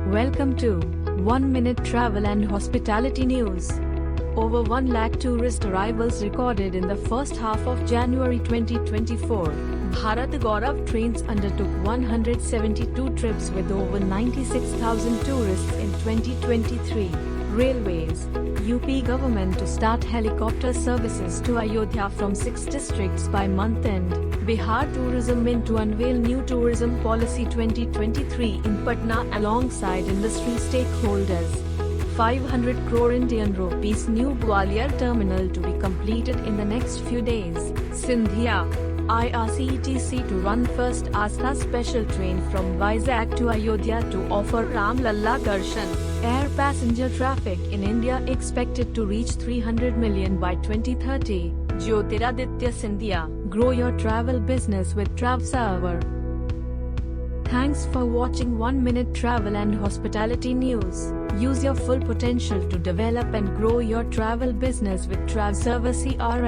Welcome to 1 Minute Travel and Hospitality News. Over 1 lakh tourist arrivals recorded in the first half of January 2024. Bharat Gaurav Trains undertook 172 trips with over 96,000 tourists in 2023. Railways. UP government to start helicopter services to Ayodhya from 6 districts by month end. Bihar Tourism Mint to unveil new tourism policy 2023 in Patna alongside industry stakeholders. 500 crore Indian rupees new Gwalior terminal to be completed in the next few days. Sindhia. IRCTC to run first Astha special train from Vizag to Ayodhya to offer Ram Lalla Darshan. Air passenger traffic in India expected to reach 300 million by 2030. Jyotiraditya Scindia. Grow your travel business with TravServer. Thanks for watching 1 Minute Travel and Hospitality News. Use your full potential to develop and grow your travel business with TravServer CRM.